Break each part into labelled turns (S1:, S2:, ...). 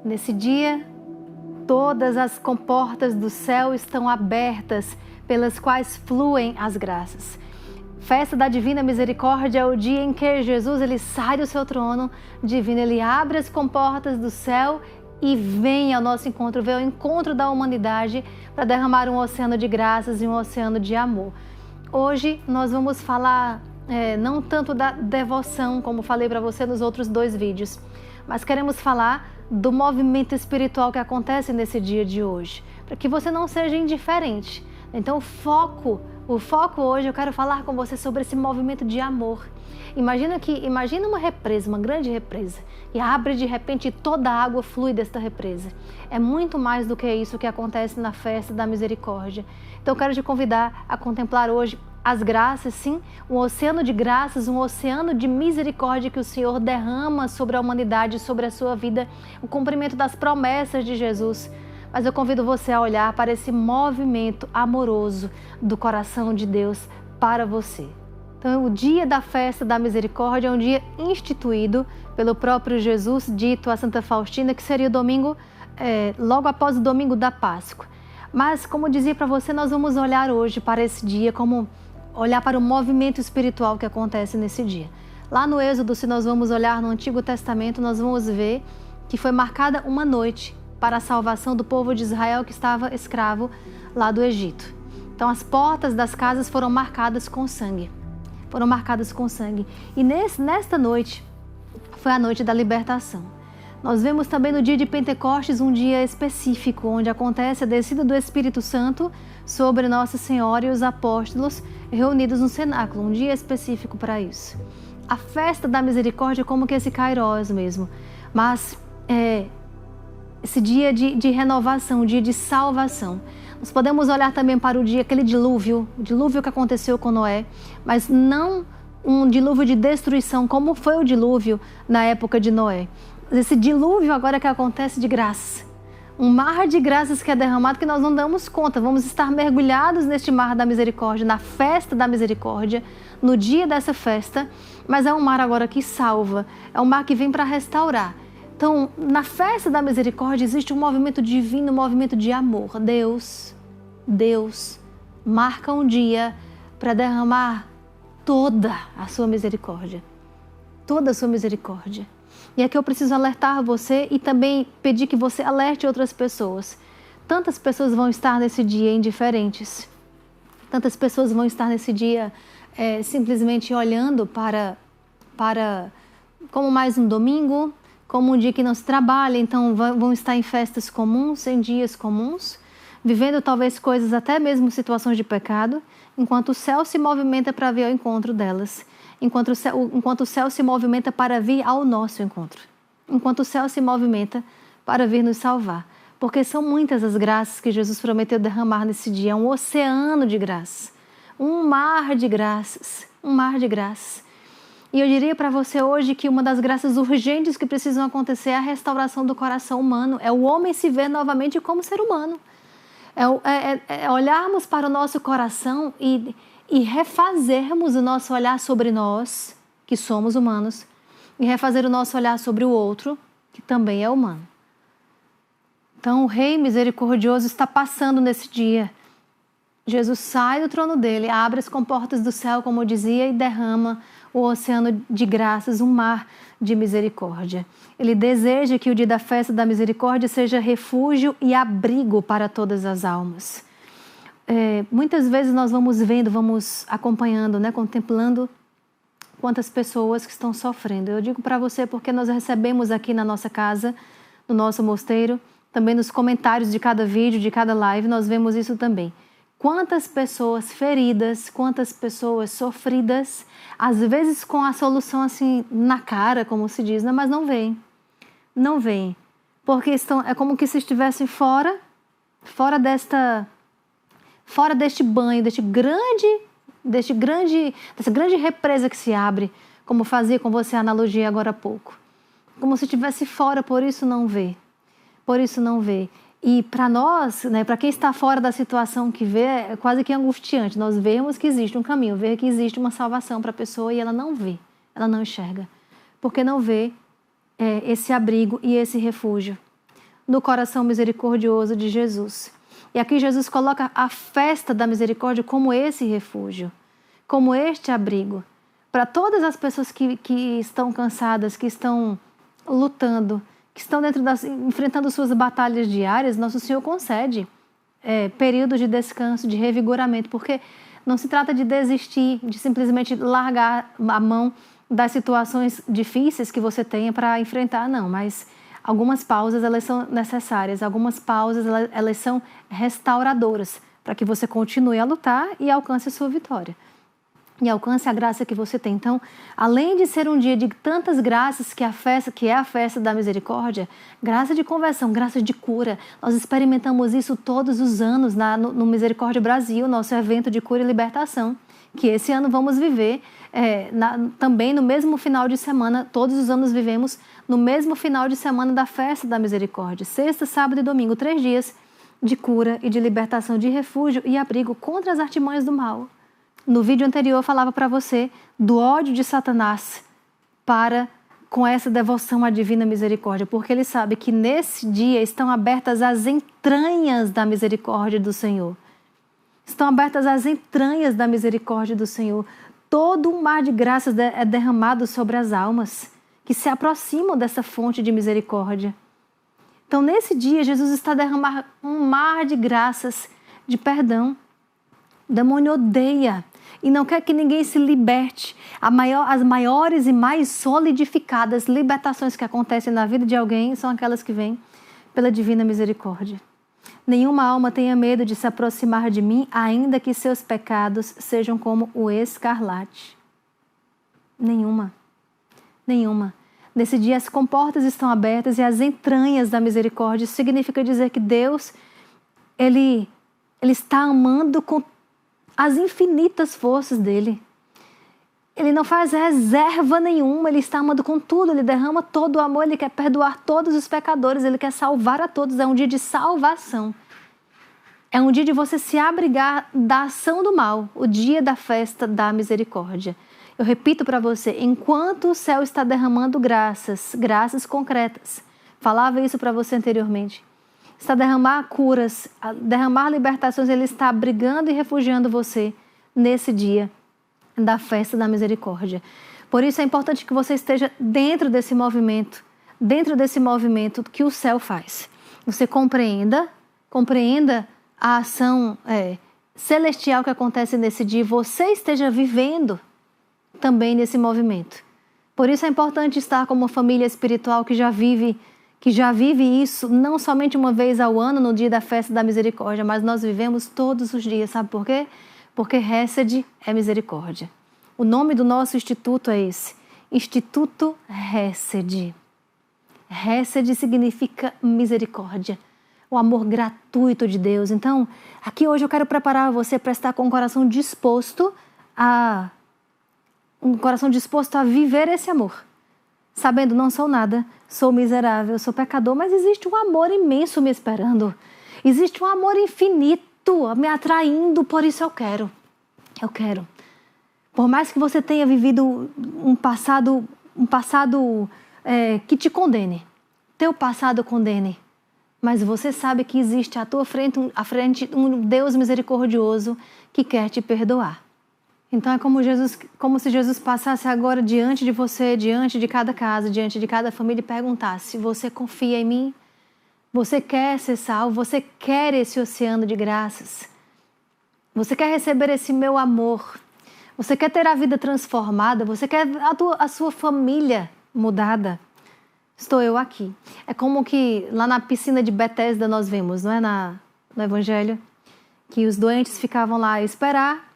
S1: Nesse dia, todas as comportas do céu estão abertas, pelas quais fluem as graças. Festa da Divina Misericórdia é o dia em que Jesus ele sai do seu trono divino, ele abre as comportas do céu e vem ao nosso encontro, vem ao encontro da humanidade para derramar um oceano de graças e um oceano de amor. Hoje nós vamos falar não tanto da devoção, como falei para você nos outros 2 vídeos, mas queremos falar do movimento espiritual que acontece nesse dia de hoje, para que você não seja indiferente. Então o foco hoje eu quero falar com você sobre esse movimento de amor. Imagina uma represa, uma grande represa, e abre de repente e toda a água flui desta represa. É muito mais do que isso que acontece na festa da misericórdia. Então eu quero te convidar a contemplar hoje as graças, sim, um oceano de graças, um oceano de misericórdia que o Senhor derrama sobre a humanidade, sobre a sua vida, o cumprimento das promessas de Jesus. Mas eu convido você a olhar para esse movimento amoroso do coração de Deus para você. Então, o dia da festa da misericórdia é um dia instituído pelo próprio Jesus, dito a Santa Faustina, que seria o domingo, logo após o domingo da Páscoa. Mas, como eu dizia para você, nós vamos olhar hoje para esse dia, como olhar para o movimento espiritual que acontece nesse dia. Lá no Êxodo, se nós vamos olhar no Antigo Testamento, nós vamos ver que foi marcada uma noite para a salvação do povo de Israel que estava escravo lá do Egito. Então as portas das casas foram marcadas com sangue. E nesta noite foi a noite da libertação. Nós vemos também no dia de Pentecostes um dia específico, onde acontece a descida do Espírito Santo sobre Nossa Senhora e os apóstolos reunidos no cenáculo, um dia específico para isso. A festa da misericórdia é como que esse Kairós mesmo, mas esse dia de renovação, um dia de salvação. Nós podemos olhar também para o dia, aquele dilúvio, o dilúvio que aconteceu com Noé, mas não um dilúvio de destruição, como foi o dilúvio na época de Noé. Esse dilúvio agora que acontece de graça. Um mar de graças que é derramado que nós não damos conta. Vamos estar mergulhados neste mar da misericórdia, na festa da misericórdia, no dia dessa festa, mas é um mar agora que salva, é um mar que vem para restaurar. Então, na festa da misericórdia existe um movimento divino, um movimento de amor. Deus marca um dia para derramar toda a sua misericórdia. Toda a sua misericórdia. E aqui eu preciso alertar você e também pedir que você alerte outras pessoas. Tantas pessoas vão estar nesse dia indiferentes. Tantas pessoas vão estar nesse dia simplesmente olhando para como mais um domingo, como um dia que não se trabalha, então vão estar em festas comuns, em dias comuns, vivendo talvez coisas, até mesmo situações de pecado, enquanto o céu se movimenta para vir ao encontro delas, enquanto o céu se movimenta para vir ao nosso encontro, enquanto o céu se movimenta para vir nos salvar, porque são muitas as graças que Jesus prometeu derramar nesse dia, um oceano de graças, um mar de graças, E eu diria para você hoje que uma das graças urgentes que precisam acontecer é a restauração do coração humano. É o homem se ver novamente como ser humano. É olharmos para o nosso coração e refazermos o nosso olhar sobre nós, que somos humanos, e refazer o nosso olhar sobre o outro, que também é humano. Então o Rei misericordioso está passando nesse dia. Jesus sai do trono dele, abre as comportas do céu, como eu dizia, e derrama o oceano de graças, um mar de misericórdia. Ele deseja que o dia da festa da misericórdia seja refúgio e abrigo para todas as almas. Muitas vezes nós vamos vendo, vamos acompanhando, contemplando quantas pessoas que estão sofrendo. Eu digo para você porque nós recebemos aqui na nossa casa, no nosso mosteiro, também nos comentários de cada vídeo, de cada live, nós vemos isso também. Quantas pessoas feridas, quantas pessoas sofridas, às vezes com a solução assim na cara, como se diz, mas não veem. Não veem. Porque é como que se estivessem fora deste banho, dessa grande represa que se abre, como fazia com você a analogia agora há pouco. Como se estivesse fora, por isso não vê. E para nós, para quem está fora da situação que vê, é quase que angustiante. Nós vemos que existe um caminho, ver que existe uma salvação para a pessoa e ela não vê, ela não enxerga. Porque não vê esse abrigo e esse refúgio. no coração misericordioso de Jesus. E aqui Jesus coloca a festa da misericórdia como esse refúgio, como este abrigo. Para todas as pessoas que estão cansadas, que estão lutando, que estão enfrentando suas batalhas diárias, Nosso Senhor concede períodos de descanso, de revigoramento, porque não se trata de desistir, de simplesmente largar a mão das situações difíceis que você tenha para enfrentar, não, mas algumas pausas elas são necessárias, algumas pausas elas são restauradoras para que você continue a lutar e alcance a sua vitória. E alcance a graça que você tem. Então, além de ser um dia de tantas graças, que é a festa da misericórdia, graça de conversão, graça de cura, nós experimentamos isso todos os anos no Misericórdia Brasil, nosso evento de cura e libertação, que esse ano vamos viver também no mesmo final de semana, todos os anos vivemos no mesmo final de semana da festa da misericórdia, sexta, sábado e domingo, 3 dias de cura e de libertação, de refúgio e abrigo contra as artimanhas do mal. No vídeo anterior eu falava para você do ódio de Satanás com essa devoção à divina misericórdia, porque ele sabe que nesse dia estão abertas as entranhas da misericórdia do Senhor. Estão abertas as entranhas da misericórdia do Senhor. Todo um mar de graças é derramado sobre as almas que se aproximam dessa fonte de misericórdia. Então, nesse dia, Jesus está derramando um mar de graças, de perdão. O demônio odeia e não quer que ninguém se liberte. As maiores e mais solidificadas libertações que acontecem na vida de alguém são aquelas que vêm pela divina misericórdia. Nenhuma alma tenha medo de se aproximar de mim, ainda que seus pecados sejam como o escarlate. Nenhuma. Nesse dia as comportas estão abertas e as entranhas da misericórdia. Isso significa dizer que Deus, Ele está amando com as infinitas forças dele. Ele não faz reserva nenhuma, ele está amando com tudo, ele derrama todo o amor, ele quer perdoar todos os pecadores, ele quer salvar a todos. É um dia de salvação. É um dia de você se abrigar da ação do mal, o dia da festa da misericórdia. Eu repito para você, enquanto o céu está derramando graças concretas, falava isso para você anteriormente, está a derramar curas, a derramar libertações, ele está abrigando e refugiando você nesse dia da festa da misericórdia. Por isso é importante que você esteja dentro desse movimento que o céu faz. Você compreenda a ação celestial que acontece nesse dia, você esteja vivendo também nesse movimento. Por isso é importante estar como uma família espiritual que já vive isso, não somente uma vez ao ano, no dia da festa da misericórdia, mas nós vivemos todos os dias. Sabe por quê? Porque Hesed é misericórdia. O nome do nosso instituto é esse, Instituto Hesed. Hesed significa misericórdia, o amor gratuito de Deus. Então, aqui hoje eu quero preparar você para estar com o coração disposto a viver esse amor. Sabendo, não sou nada, sou miserável, sou pecador, mas existe um amor imenso me esperando. Existe um amor infinito me atraindo, por isso eu quero. Por mais que você tenha vivido um passado que te condene, teu passado condene, mas você sabe que existe à tua frente um Deus misericordioso que quer te perdoar. Então é como se Jesus passasse agora diante de você, diante de cada casa, diante de cada família e perguntasse: você confia em mim? Você quer ser salvo? Você quer esse oceano de graças? Você quer receber esse meu amor? Você quer ter a vida transformada? Você quer a sua família mudada? Estou eu aqui. É como que lá na piscina de Betesda nós vemos, não é? No Evangelho, que os doentes ficavam lá a esperar.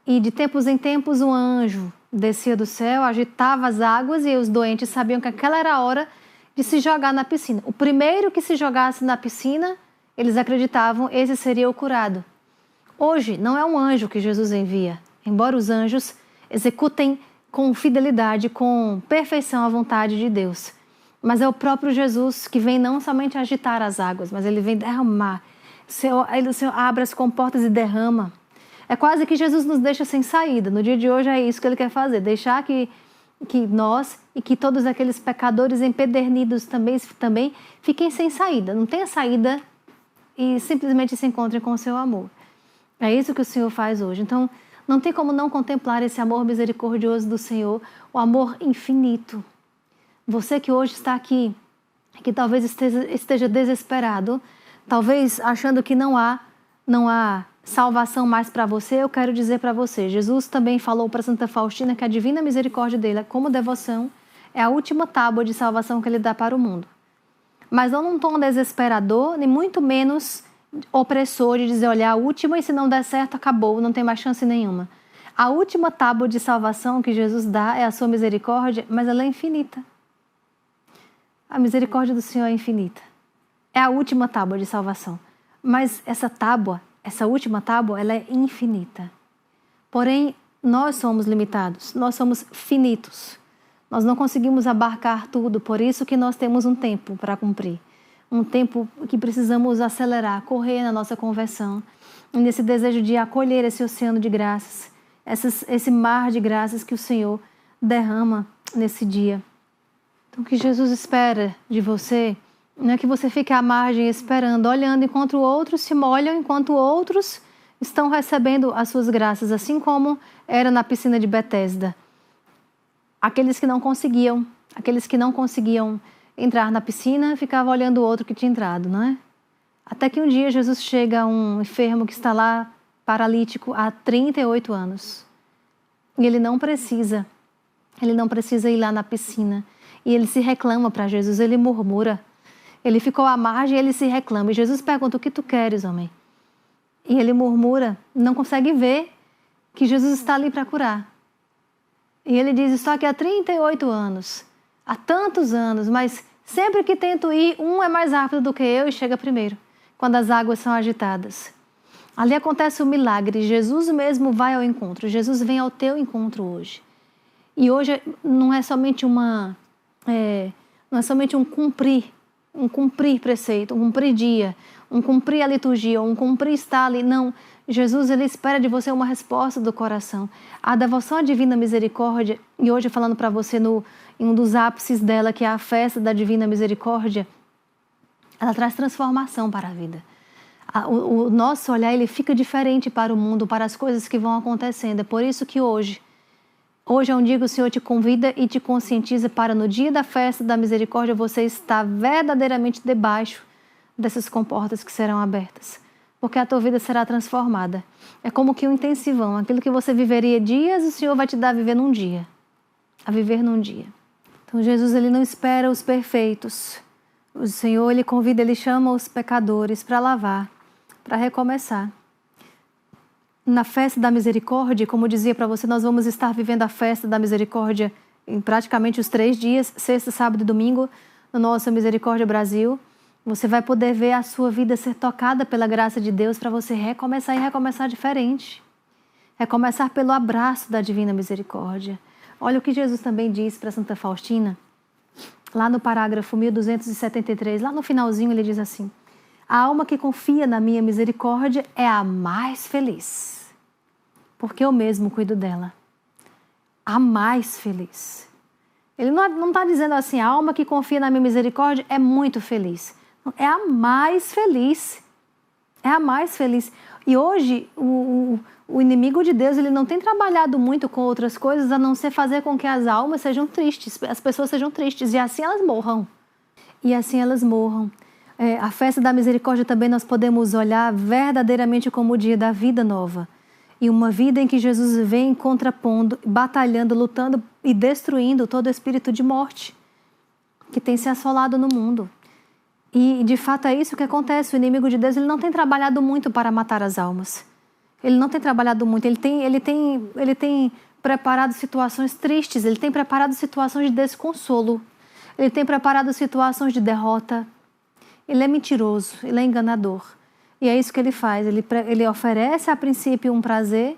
S1: E de tempos em tempos um anjo descia do céu, agitava as águas e os doentes sabiam que aquela era a hora de se jogar na piscina. O primeiro que se jogasse na piscina, eles acreditavam, esse seria o curado. Hoje não é um anjo que Jesus envia, embora os anjos executem com fidelidade, com perfeição a vontade de Deus. Mas é o próprio Jesus que vem não somente agitar as águas, mas ele vem derramar. O Senhor abre as comportas e derrama. É quase que Jesus nos deixa sem saída. No dia de hoje é isso que ele quer fazer, deixar que que nós e que todos aqueles pecadores empedernidos também fiquem sem saída. Não tenha saída e simplesmente se encontrem com o seu amor. É isso que o Senhor faz hoje. Então, não tem como não contemplar esse amor misericordioso do Senhor, o amor infinito. Você que hoje está aqui, que talvez esteja desesperado, talvez achando que não há salvação mais para você, eu quero dizer para você, Jesus também falou para Santa Faustina que a divina misericórdia dele, como devoção, é a última tábua de salvação que ele dá para o mundo. Mas não num tom desesperador, nem muito menos opressor de dizer, olha, a última e se não der certo, acabou, não tem mais chance nenhuma. A última tábua de salvação que Jesus dá é a sua misericórdia, mas ela é infinita. A misericórdia do Senhor é infinita. É a última tábua de salvação. Mas essa última tábua, ela é infinita. Porém, nós somos limitados, nós somos finitos. Nós não conseguimos abarcar tudo, por isso que nós temos um tempo para cumprir. Um tempo que precisamos acelerar, correr na nossa conversão, nesse desejo de acolher esse oceano de graças, esse mar de graças que o Senhor derrama nesse dia. Então, o que Jesus espera de você não é que você fique à margem esperando, olhando enquanto outros se molham, enquanto outros estão recebendo as suas graças, assim como era na piscina de Betesda. Aqueles que não conseguiam entrar na piscina, ficavam olhando o outro que tinha entrado, não é? Até que um dia Jesus chega a um enfermo que está lá, paralítico, há 38 anos. E ele não precisa ir lá na piscina. E ele se reclama para Jesus, ele murmura. Ele ficou à margem e ele se reclama. E Jesus pergunta, o que tu queres, homem? E ele murmura, não consegue ver que Jesus está ali para curar. E ele diz, estou aqui há 38 anos, há tantos anos, mas sempre que tento ir, um é mais rápido do que eu e chega primeiro, quando as águas são agitadas. Ali acontece o milagre, Jesus mesmo vai ao encontro, Jesus vem ao teu encontro hoje. E hoje não é somente um cumprir preceito, um cumprir dia, um cumprir a liturgia, um cumprir estar ali. Não, Jesus ele espera de você uma resposta do coração. A devoção à Divina Misericórdia, e hoje falando para você em um dos ápices dela, que é a festa da Divina Misericórdia, ela traz transformação para a vida. O nosso olhar ele fica diferente para o mundo, para as coisas que vão acontecendo. É por isso que hoje é um dia que o Senhor te convida e te conscientiza para no dia da festa da misericórdia você estar verdadeiramente debaixo dessas comportas que serão abertas. Porque a tua vida será transformada. É como que um intensivão. Aquilo que você viveria dias, o Senhor vai te dar a viver num dia. A viver num dia. Então Jesus ele não espera os perfeitos. O Senhor ele convida, ele chama os pecadores para lavar, para recomeçar. Na festa da misericórdia, como eu dizia para você, nós vamos estar vivendo a festa da misericórdia em praticamente os 3 dias, sexta, sábado e domingo, no nosso Misericórdia Brasil. Você vai poder ver a sua vida ser tocada pela graça de Deus para você recomeçar e recomeçar diferente. Recomeçar pelo abraço da Divina Misericórdia. Olha o que Jesus também diz para Santa Faustina, lá no parágrafo 1273, lá no finalzinho ele diz assim, a alma que confia na minha misericórdia é a mais feliz, porque eu mesmo cuido dela. A mais feliz. Ele não está dizendo assim, a alma que confia na minha misericórdia é muito feliz. É a mais feliz. É a mais feliz. E hoje, o inimigo de Deus, ele não tem trabalhado muito com outras coisas, a não ser fazer com que as almas sejam tristes, as pessoas sejam tristes, e assim elas morram. E assim elas morram. A festa da misericórdia também nós podemos olhar verdadeiramente como o dia da vida nova. E uma vida em que Jesus vem contrapondo, batalhando, lutando e destruindo todo o espírito de morte que tem se assolado no mundo. E de fato é isso que acontece. O inimigo de Deus ele não tem trabalhado muito para matar as almas. Ele não tem trabalhado muito. Ele tem preparado situações tristes. Ele tem preparado situações de desconsolo. Ele tem preparado situações de derrota. Ele é mentiroso. Ele é enganador. E é isso que ele faz. Ele oferece a princípio um prazer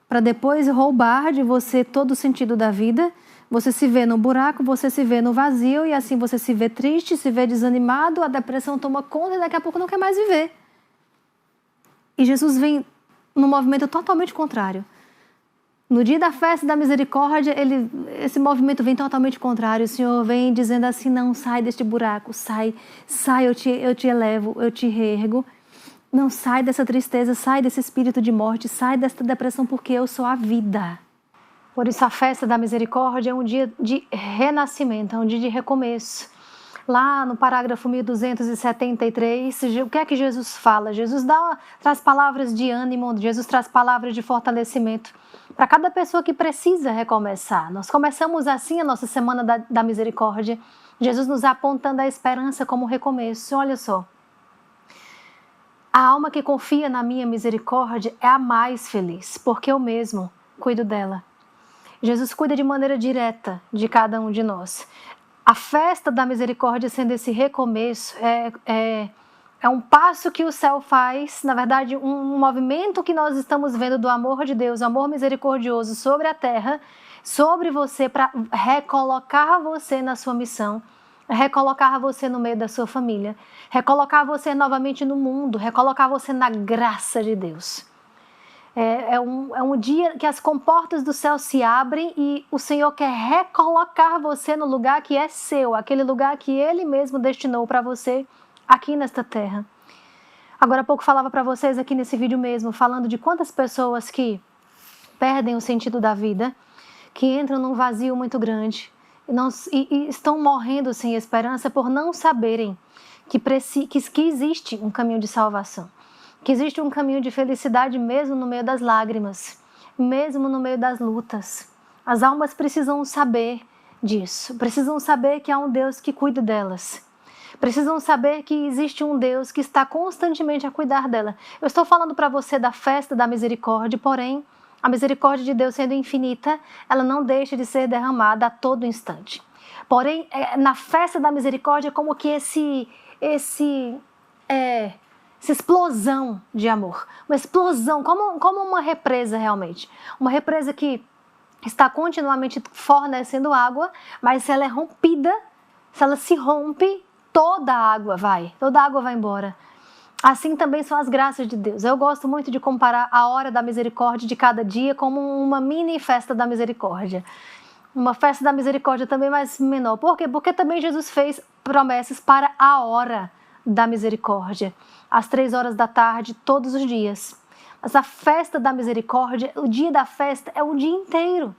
S1: para depois roubar de você todo o sentido da vida. Você se vê no buraco, você se vê no vazio e assim você se vê triste, se vê desanimado, a depressão toma conta e daqui a pouco não quer mais viver. E Jesus vem num movimento totalmente contrário. No dia da festa da misericórdia, esse movimento vem totalmente contrário. O Senhor vem dizendo assim, não, sai deste buraco, sai, eu te elevo, eu te reergo. Não, sai dessa tristeza, sai desse espírito de morte, sai dessa depressão, porque eu sou a vida. Por isso a festa da misericórdia é um dia de renascimento, é um dia de recomeço. Lá no parágrafo 1273, o que é que Jesus fala? Jesus traz palavras de ânimo, Jesus traz palavras de fortalecimento para cada pessoa que precisa recomeçar. Nós começamos assim a nossa semana da misericórdia, Jesus nos apontando a esperança como recomeço. Olha só, a alma que confia na minha misericórdia é a mais feliz, porque eu mesmo cuido dela. Jesus cuida de maneira direta de cada um de nós. A festa da misericórdia sendo esse recomeço, é um passo que o céu faz, na verdade, um movimento que nós estamos vendo do amor de Deus, amor misericordioso sobre a terra, sobre você, para recolocar você na sua missão, recolocar você no meio da sua família, recolocar você novamente no mundo, recolocar você na graça de Deus. É um dia que as comportas do céu se abrem e o Senhor quer recolocar você no lugar que é seu, aquele lugar que Ele mesmo destinou para você aqui nesta terra. Agora há pouco falava para vocês aqui nesse vídeo mesmo, falando de quantas pessoas que perdem o sentido da vida, que entram num vazio muito grande e estão morrendo sem esperança por não saberem que existe um caminho de salvação. Que existe um caminho de felicidade mesmo no meio das lágrimas, mesmo no meio das lutas. As almas precisam saber disso, precisam saber que há um Deus que cuida delas. Precisam saber que existe um Deus que está constantemente a cuidar dela. Eu estou falando para você da festa da misericórdia, porém, a misericórdia de Deus sendo infinita, ela não deixa de ser derramada a todo instante. Porém, na festa da misericórdia, como que essa explosão de amor, uma explosão, como uma represa realmente, uma represa que está continuamente fornecendo água, mas se ela é rompida, se ela se rompe, toda a água vai embora. Assim também são as graças de Deus. Eu gosto muito de comparar a hora da misericórdia de cada dia como uma mini festa da misericórdia. Uma festa da misericórdia também mais menor. Por quê? Porque também Jesus fez promessas para a hora da misericórdia, às 3 horas da tarde, todos os dias. Mas a festa da misericórdia, o dia da festa é o dia inteiro.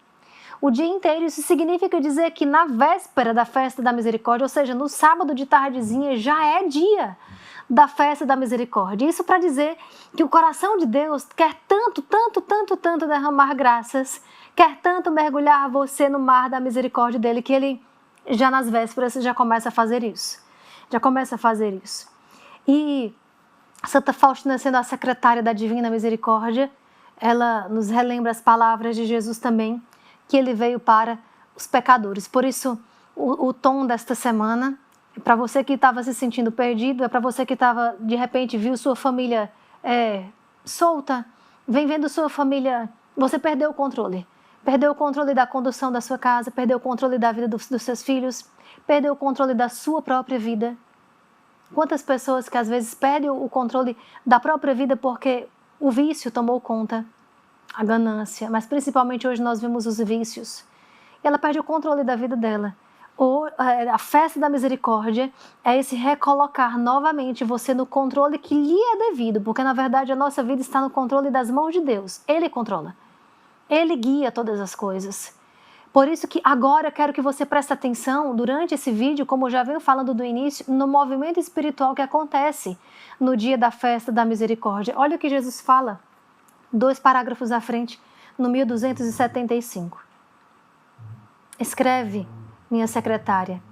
S1: O dia inteiro, isso significa dizer que na véspera da festa da misericórdia, ou seja, no sábado de tardezinha, já é dia da festa da misericórdia. Isso para dizer que o coração de Deus quer tanto derramar graças, quer tanto mergulhar você no mar da misericórdia dele, que ele já nas vésperas já começa a fazer isso. E Santa Faustina, sendo a secretária da Divina Misericórdia, ela nos relembra as palavras de Jesus também, que ele veio para os pecadores. Por isso, o tom desta semana, para você que estava se sentindo perdido, é para você que estava, de repente, viu sua família solta, vem vendo sua família, você perdeu o controle. Perdeu o controle da condução da sua casa, perdeu o controle da vida dos seus filhos, perdeu o controle da sua própria vida. Quantas pessoas que às vezes perdem o controle da própria vida porque o vício tomou conta, a ganância, mas principalmente hoje nós vemos os vícios. E ela perde o controle da vida dela. A festa da misericórdia é esse recolocar novamente você no controle que lhe é devido, porque na verdade a nossa vida está no controle das mãos de Deus. Ele controla. Ele guia todas as coisas. Por isso que agora eu quero que você preste atenção, durante esse vídeo, como eu já venho falando do início, no movimento espiritual que acontece no dia da festa da misericórdia. Olha o que Jesus fala, 2 parágrafos à frente, no 1275. Escreve, minha secretária,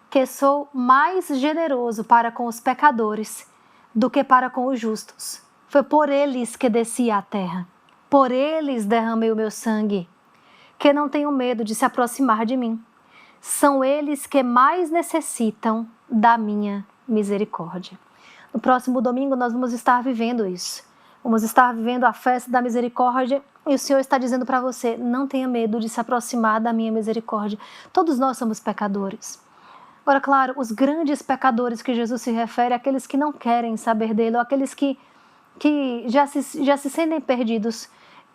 S1: que sou mais generoso para com os pecadores do que para com os justos. Foi por eles que desci à terra, por eles derramei o meu sangue, que não tenham medo de se aproximar de mim. São eles que mais necessitam da minha misericórdia. No próximo domingo nós vamos estar vivendo isso. Vamos estar vivendo a festa da misericórdia e o Senhor está dizendo para você, não tenha medo de se aproximar da minha misericórdia. Todos nós somos pecadores. Agora, claro, os grandes pecadores que Jesus se refere, aqueles que não querem saber dele, ou aqueles que já se sentem perdidos,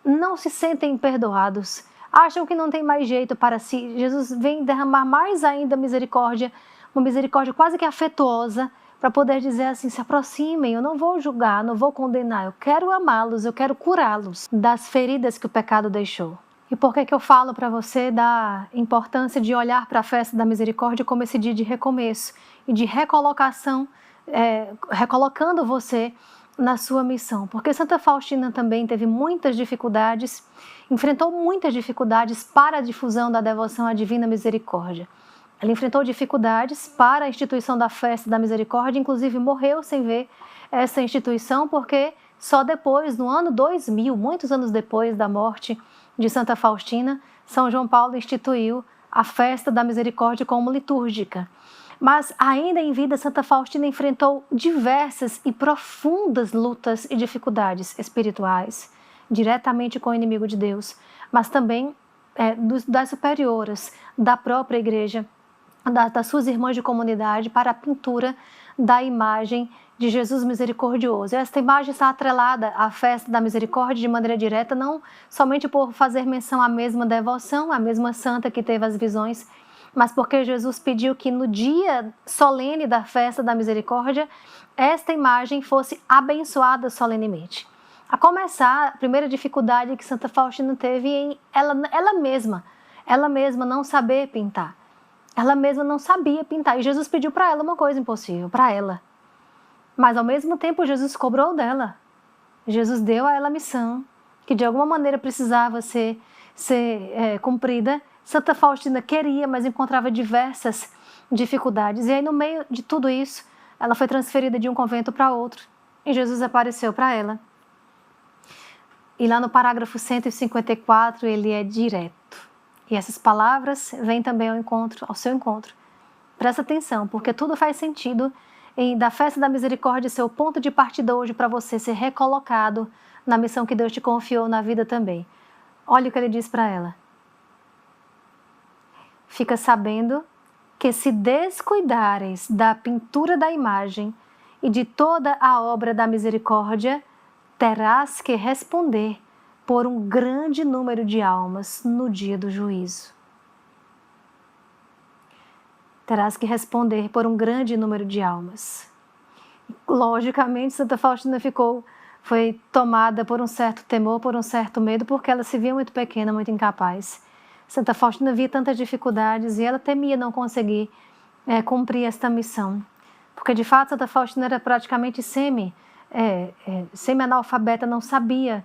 S1: não se sentem perdoados, acham que não tem mais jeito para si. Jesus vem derramar mais ainda misericórdia, uma misericórdia quase que afetuosa, para poder dizer assim: se aproximem, eu não vou julgar, não vou condenar, eu quero amá-los, eu quero curá-los das feridas que o pecado deixou. E por que eu falo para você da importância de olhar para a festa da misericórdia como esse dia de recomeço e de recolocação, recolocando você na sua missão? Porque Santa Faustina também teve muitas dificuldades, enfrentou muitas dificuldades para a difusão da devoção à Divina Misericórdia. Ela enfrentou dificuldades para a instituição da festa da misericórdia, inclusive morreu sem ver essa instituição, porque só depois, no ano 2000, muitos anos depois da morte de Santa Faustina, São João Paulo instituiu a festa da misericórdia como litúrgica. Mas ainda em vida, Santa Faustina enfrentou diversas e profundas lutas e dificuldades espirituais, diretamente com o inimigo de Deus, mas também das superioras, da própria igreja, das suas irmãs de comunidade, para a pintura da imagem de Jesus misericordioso. Esta imagem está atrelada à festa da misericórdia de maneira direta, não somente por fazer menção à mesma devoção, à mesma santa que teve as visões, mas porque Jesus pediu que no dia solene da festa da misericórdia, esta imagem fosse abençoada solenemente. A começar, a primeira dificuldade que Santa Faustina teve em ela mesma não saber pintar. Ela mesma não sabia pintar. E Jesus pediu para ela uma coisa impossível, para ela. Mas ao mesmo tempo Jesus cobrou dela. Jesus deu a ela a missão, que de alguma maneira precisava ser cumprida. Santa Faustina queria, mas encontrava diversas dificuldades. E aí no meio de tudo isso, ela foi transferida de um convento para outro. E Jesus apareceu para ela. E lá no parágrafo 154 ele é direto. E essas palavras vêm também ao seu encontro. Presta atenção, porque tudo faz sentido em da festa da misericórdia ser o ponto de partida hoje para você ser recolocado na missão que Deus te confiou na vida também. Olha o que ele diz para ela. Fica sabendo que se descuidares da pintura da imagem e de toda a obra da misericórdia, terás que responder por um grande número de almas no dia do juízo. Terás que responder por um grande número de almas. Logicamente, Santa Faustina foi tomada por um certo temor, por um certo medo, porque ela se via muito pequena, muito incapaz. Santa Faustina via tantas dificuldades e ela temia não conseguir cumprir esta missão. Porque, de fato, Santa Faustina era praticamente semi-analfabeta, não sabia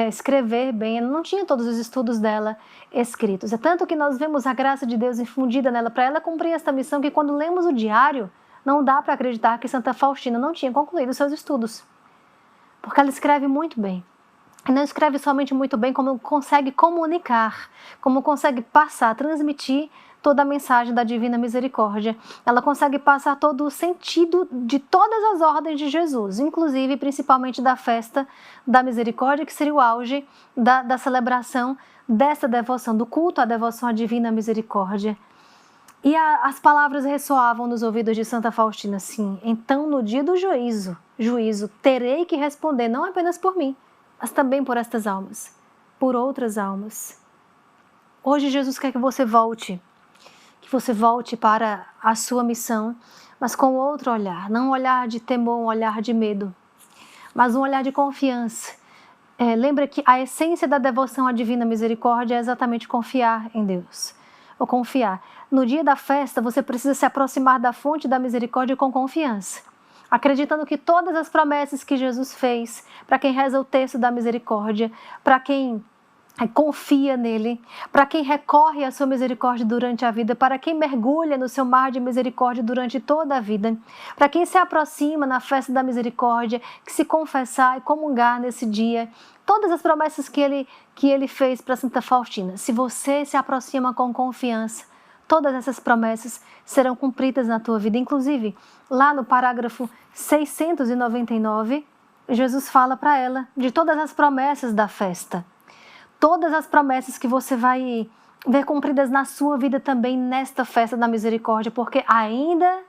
S1: escrever bem, ela não tinha todos os estudos dela escritos. É tanto que nós vemos a graça de Deus infundida nela para ela cumprir esta missão, que quando lemos o diário, não dá para acreditar que Santa Faustina não tinha concluído seus estudos. Porque ela escreve muito bem. E não escreve somente muito bem, como consegue comunicar, como consegue passar, transmitir toda a mensagem da Divina Misericórdia. Ela consegue passar todo o sentido de todas as ordens de Jesus, inclusive, principalmente da festa da misericórdia, que seria o auge da celebração dessa devoção, do culto à devoção à Divina Misericórdia. E as palavras ressoavam nos ouvidos de Santa Faustina assim: então no dia do juízo, terei que responder não apenas por mim, mas também por estas almas, por outras almas. Hoje Jesus quer que você volte para a sua missão, mas com outro olhar, não um olhar de temor, um olhar de medo, mas um olhar de confiança. Lembra que a essência da devoção à Divina Misericórdia é exatamente confiar em Deus, ou confiar. No dia da festa, você precisa se aproximar da fonte da misericórdia com confiança, acreditando que todas as promessas que Jesus fez para quem reza o texto da misericórdia, para quem confia nele, para quem recorre à sua misericórdia durante a vida, para quem mergulha no seu mar de misericórdia durante toda a vida, para quem se aproxima na festa da misericórdia, que se confessar e comungar nesse dia, todas as promessas que ele fez para Santa Faustina, se você se aproxima com confiança, todas essas promessas serão cumpridas na tua vida. Inclusive, lá no parágrafo 699, Jesus fala para ela de todas as promessas da festa. Todas as promessas que você vai ver cumpridas na sua vida também nesta festa da misericórdia, porque ainda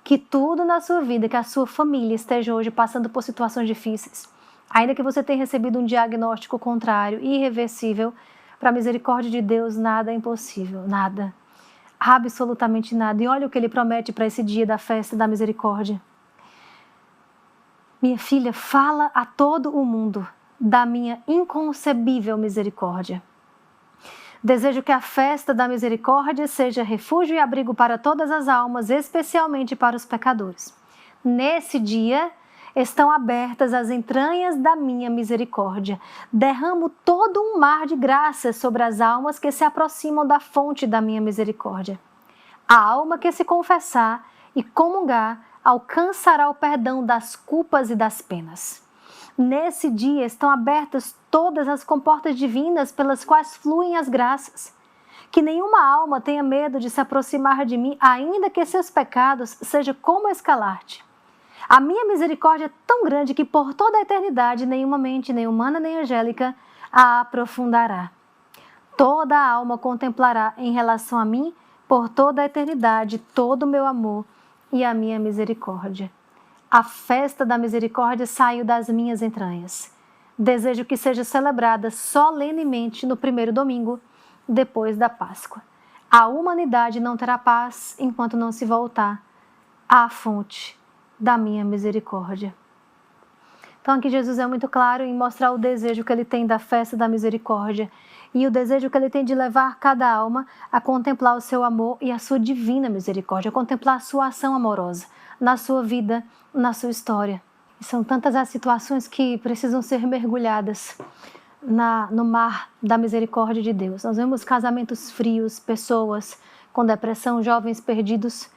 S1: que tudo na sua vida, que a sua família esteja hoje passando por situações difíceis, Ainda que você tenha recebido um diagnóstico contrário, irreversível, para a misericórdia de Deus nada é impossível, nada. Absolutamente nada. E olha o que ele promete para esse dia da festa da misericórdia. Minha filha, fala a todo o mundo da minha inconcebível misericórdia. Desejo que a festa da misericórdia seja refúgio e abrigo para todas as almas, especialmente para os pecadores. Nesse dia estão abertas as entranhas da minha misericórdia. Derramo todo um mar de graças sobre as almas que se aproximam da fonte da minha misericórdia. A alma que se confessar e comungar alcançará o perdão das culpas e das penas. Nesse dia estão abertas todas as comportas divinas pelas quais fluem as graças. Que nenhuma alma tenha medo de se aproximar de mim, ainda que seus pecados sejam como escalarte. A minha misericórdia é tão grande que por toda a eternidade nenhuma mente, nem humana nem angélica, a aprofundará. Toda a alma contemplará em relação a mim, por toda a eternidade, todo o meu amor e a minha misericórdia. A festa da misericórdia saiu das minhas entranhas. Desejo que seja celebrada solenemente no primeiro domingo, depois da Páscoa. A humanidade não terá paz enquanto não se voltar à fonte da minha misericórdia. Então aqui Jesus é muito claro em mostrar o desejo que ele tem da festa da misericórdia e o desejo que ele tem de levar cada alma a contemplar o seu amor e a sua divina misericórdia, a contemplar a sua ação amorosa na sua vida, na sua história. E são tantas as situações que precisam ser mergulhadas no mar da misericórdia de Deus. Nós vemos casamentos frios, pessoas com depressão, jovens perdidos,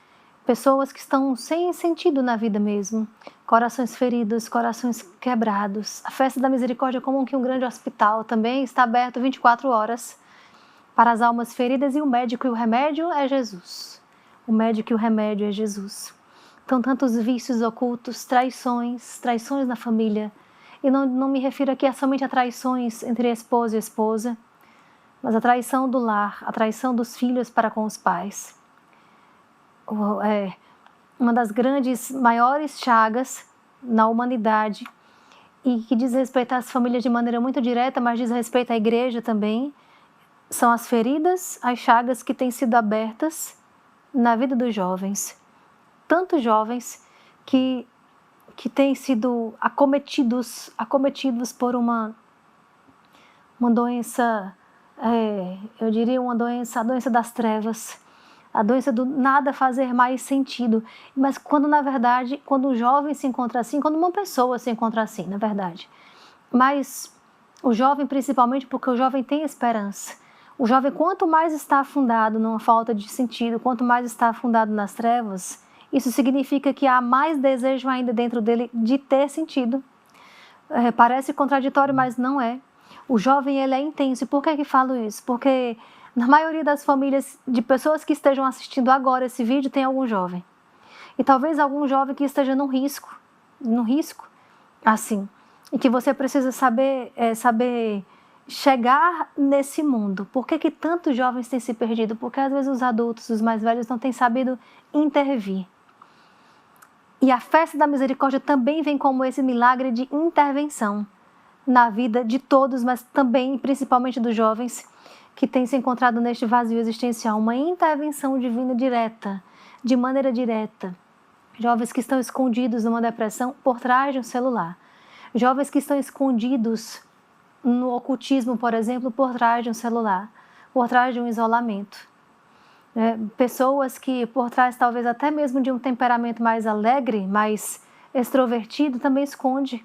S1: pessoas que estão sem sentido na vida mesmo, corações feridos, corações quebrados. A festa da misericórdia é como que um grande hospital também está aberto 24 horas para as almas feridas e o médico e o remédio é Jesus. O médico e o remédio é Jesus. Então, tantos vícios ocultos, traições na família. E não me refiro aqui somente a traições entre esposo e esposa, mas a traição do lar, a traição dos filhos para com os pais. Uma das grandes, maiores chagas na humanidade e que diz respeito às famílias de maneira muito direta, mas diz respeito à igreja também, são as feridas, as chagas que têm sido abertas na vida dos jovens. Tantos jovens que têm sido acometidos por uma doença, eu diria a doença das trevas, a doença do nada fazer mais sentido. Mas quando, na verdade, quando o jovem se encontra assim, quando uma pessoa se encontra assim, na verdade. Mas o jovem, principalmente porque o jovem tem esperança. O jovem, quanto mais está afundado numa falta de sentido, quanto mais está afundado nas trevas, isso significa que há mais desejo ainda dentro dele de ter sentido. Parece contraditório, mas não é. O jovem, ele é intenso. E por que falo isso? Porque na maioria das famílias de pessoas que estejam assistindo agora esse vídeo, tem algum jovem. E talvez algum jovem que esteja num risco, assim. E que você precisa saber chegar nesse mundo. Por que tantos jovens têm se perdido? Porque às vezes os adultos, os mais velhos, não têm sabido intervir. E a festa da misericórdia também vem como esse milagre de intervenção na vida de todos, mas também, principalmente dos jovens, que têm se encontrado neste vazio existencial. Uma intervenção divina direta, de maneira direta. Jovens que estão escondidos numa depressão por trás de um celular. Jovens que estão escondidos no ocultismo, por exemplo, por trás de um celular, por trás de um isolamento. Pessoas que por trás talvez até mesmo de um temperamento mais alegre, mais extrovertido, também esconde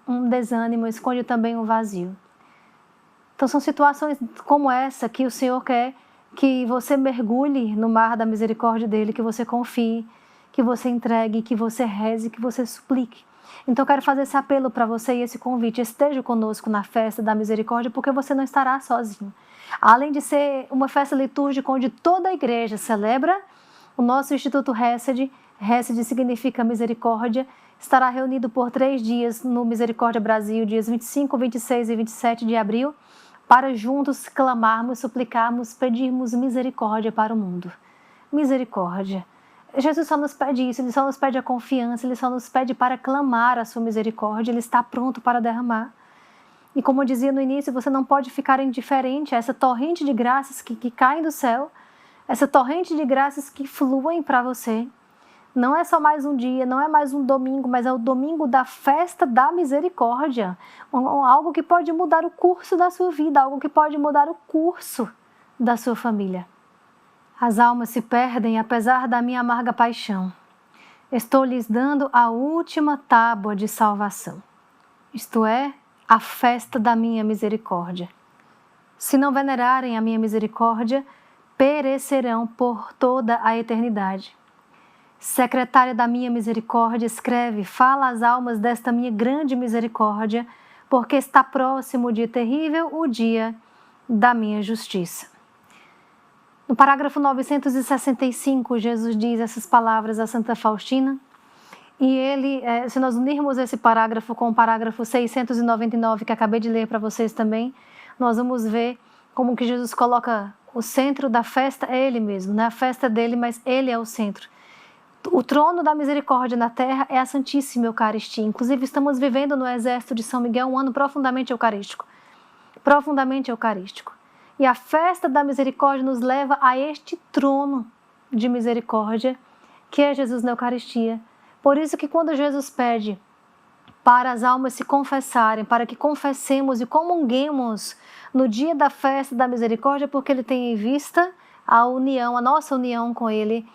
S1: um desânimo, esconde também um vazio. Então são situações como essa que o Senhor quer que você mergulhe no mar da misericórdia dele, que você confie, que você entregue, que você reze, que você suplique. Então eu quero fazer esse apelo para você e esse convite. Esteja conosco na festa da misericórdia, porque você não estará sozinho. Além de ser uma festa litúrgica onde toda a igreja celebra, o nosso Instituto Hesed significa misericórdia, estará reunido por 3 dias no Misericórdia Brasil, dias 25, 26 e 27 de abril, para juntos clamarmos, suplicarmos, pedirmos misericórdia para o mundo. Misericórdia. Jesus só nos pede isso, Ele só nos pede a confiança, Ele só nos pede para clamar a sua misericórdia, Ele está pronto para derramar. E como eu dizia no início, você não pode ficar indiferente a essa torrente de graças que caem do céu, essa torrente de graças que fluem para você. Não é só mais um dia, não é mais um domingo, mas é o domingo da festa da misericórdia. Algo que pode mudar o curso da sua vida, algo que pode mudar o curso da sua família. As almas se perdem apesar da minha amarga paixão. Estou lhes dando a última tábua de salvação. Isto é, a festa da minha misericórdia. Se não venerarem a minha misericórdia, perecerão por toda a eternidade. Secretária da minha misericórdia, escreve, fala às almas desta minha grande misericórdia, porque está próximo o dia terrível, o dia da minha justiça. No parágrafo 965, Jesus diz essas palavras a Santa Faustina, e ele, se nós unirmos esse parágrafo com o parágrafo 699, que acabei de ler para vocês também, nós vamos ver como que Jesus coloca o centro da festa, é Ele mesmo, não é a festa dele, mas Ele é o centro. O trono da misericórdia na terra é a Santíssima Eucaristia. Inclusive, estamos vivendo no exército de São Miguel um ano profundamente eucarístico. Profundamente eucarístico. E a festa da misericórdia nos leva a este trono de misericórdia, que é Jesus na Eucaristia. Por isso que quando Jesus pede para as almas se confessarem, para que confessemos e comunguemos no dia da festa da misericórdia, porque Ele tem em vista a união, a nossa união com Ele,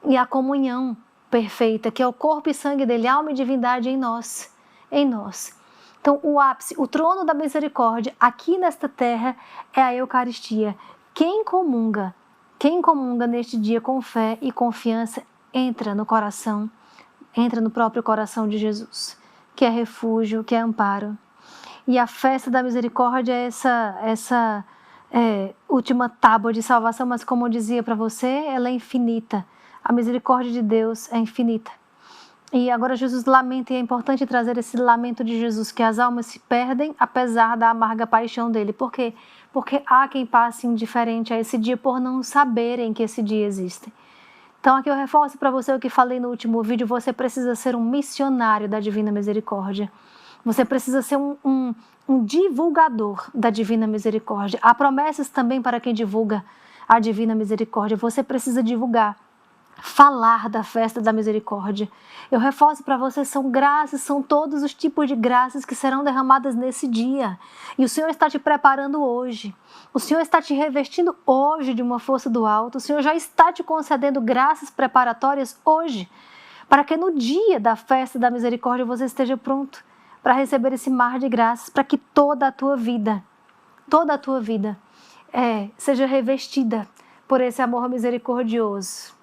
S1: e a comunhão perfeita, que é o corpo e sangue dele, alma e divindade em nós, em nós. Então, o ápice, o trono da misericórdia aqui nesta terra é a Eucaristia. Quem comunga neste dia com fé e confiança, entra no coração, entra no próprio coração de Jesus, que é refúgio, que é amparo. E a festa da misericórdia é essa última tábua de salvação, mas como eu dizia para você, ela é infinita. A misericórdia de Deus é infinita. E agora Jesus lamenta, e é importante trazer esse lamento de Jesus, que as almas se perdem apesar da amarga paixão dele. Por quê? Porque há quem passe indiferente a esse dia por não saberem que esse dia existe. Então aqui eu reforço para você o que falei no último vídeo, você precisa ser um missionário da Divina Misericórdia. Você precisa ser um divulgador da Divina Misericórdia. Há promessas também para quem divulga a Divina Misericórdia. Você precisa divulgar. Falar da festa da misericórdia. Eu reforço para você, são graças, são todos os tipos de graças que serão derramadas nesse dia. E o Senhor está te preparando hoje. O Senhor está te revestindo hoje de uma força do alto. O Senhor já está te concedendo graças preparatórias hoje, para que no dia da festa da misericórdia você esteja pronto para receber esse mar de graças, para que toda a tua vida seja revestida por esse amor misericordioso.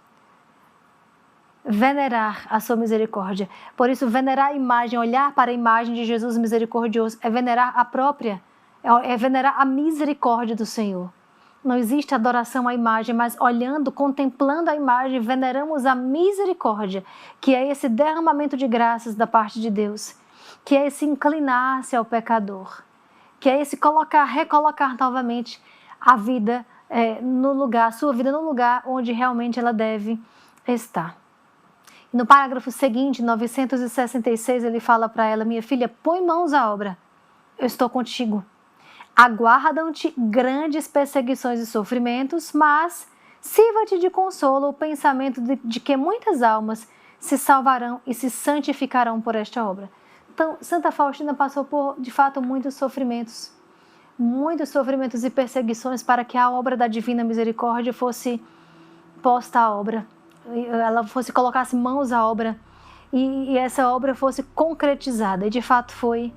S1: Venerar a sua misericórdia. Por isso, venerar a imagem, olhar para a imagem de Jesus misericordioso, é venerar a própria, é venerar a misericórdia do Senhor. Não existe adoração à imagem, mas olhando, contemplando a imagem, veneramos a misericórdia, que é esse derramamento de graças da parte de Deus, que é esse inclinar-se ao pecador, que é esse recolocar novamente a vida no lugar, a sua vida no lugar onde realmente ela deve estar. No parágrafo seguinte, 966, ele fala para ela: minha filha, põe mãos à obra, eu estou contigo. Aguardam-te grandes perseguições e sofrimentos, mas sirva-te de consolo o pensamento de que muitas almas se salvarão e se santificarão por esta obra. Então, Santa Faustina passou por, de fato, muitos sofrimentos e perseguições para que a obra da Divina Misericórdia fosse posta à obra. Ela colocasse mãos à obra e essa obra fosse concretizada. E de fato foi.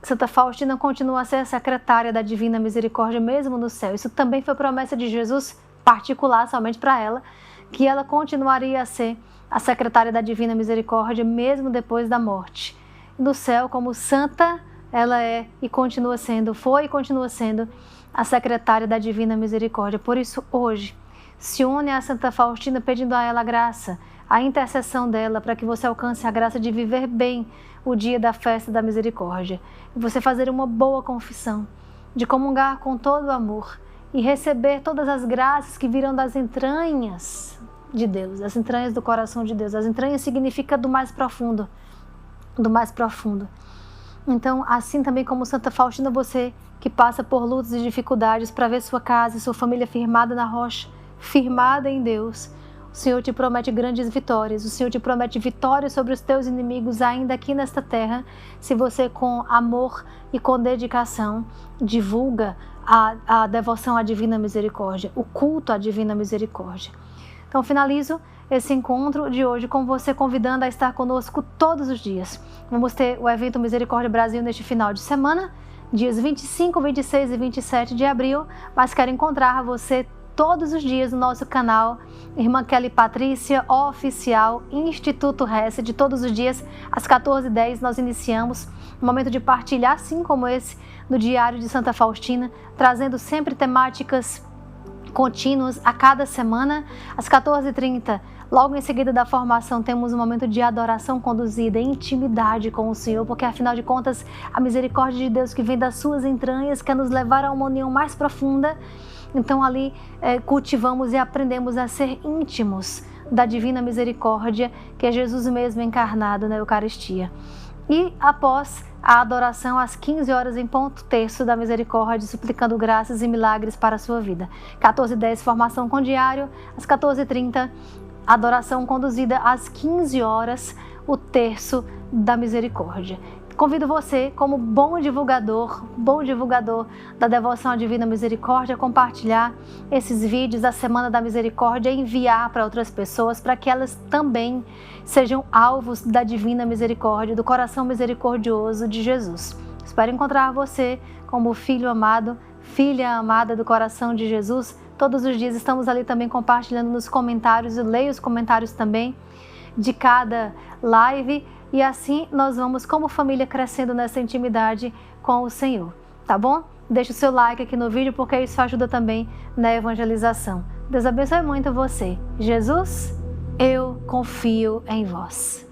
S1: Santa Faustina continua a ser a secretária da Divina Misericórdia mesmo no céu. Isso também foi promessa de Jesus particular somente para ela, que ela continuaria a ser a secretária da Divina Misericórdia mesmo depois da morte. No céu, como santa, ela é e continua sendo, foi e continua sendo a secretária da Divina Misericórdia. Por isso, hoje, se une a Santa Faustina pedindo a ela a graça, a intercessão dela para que você alcance a graça de viver bem o dia da festa da misericórdia. E você fazer uma boa confissão, de comungar com todo o amor e receber todas as graças que virão das entranhas de Deus, as entranhas do coração de Deus. As entranhas significa do mais profundo, do mais profundo. Então, assim também como Santa Faustina, você que passa por lutas e dificuldades para ver sua casa e sua família firmada na rocha, firmada em Deus, o Senhor te promete grandes vitórias, o Senhor te promete vitórias sobre os teus inimigos ainda aqui nesta terra, se você com amor e com dedicação divulga a devoção à Divina Misericórdia, o culto à Divina Misericórdia. Então, finalizo esse encontro de hoje com você convidando a estar conosco todos os dias. Vamos ter o evento Misericórdia Brasil neste final de semana, dias 25, 26 e 27 de abril, mas quero encontrar você todos os dias no nosso canal Irmã Kelly Patrícia Oficial Instituto Hesed. Todos os dias às 14h10 nós iniciamos um momento de partilhar, assim como esse no Diário de Santa Faustina, trazendo sempre temáticas contínuas a cada semana. Às 14h30, logo em seguida da formação, temos um momento de adoração conduzida, intimidade com o Senhor, porque afinal de contas a misericórdia de Deus que vem das suas entranhas quer nos levar a uma união mais profunda. Então ali cultivamos e aprendemos a ser íntimos da Divina Misericórdia, que é Jesus mesmo encarnado na Eucaristia. E após a adoração, às 15 horas em ponto, terço da misericórdia, suplicando graças e milagres para a sua vida. 14h10, formação com diário. Às 14h30, adoração conduzida. Às 15 horas, o terço da misericórdia. Convido você, como bom divulgador da devoção à Divina Misericórdia, a compartilhar esses vídeos da Semana da Misericórdia e enviar para outras pessoas, para que elas também sejam alvos da Divina Misericórdia, do coração misericordioso de Jesus. Espero encontrar você como filho amado, filha amada do coração de Jesus. Todos os dias estamos ali também compartilhando nos comentários, eu leio os comentários também de cada live. E assim nós vamos, como família, crescendo nessa intimidade com o Senhor, tá bom? Deixa o seu like aqui no vídeo, porque isso ajuda também na evangelização. Deus abençoe muito você. Jesus, eu confio em vós.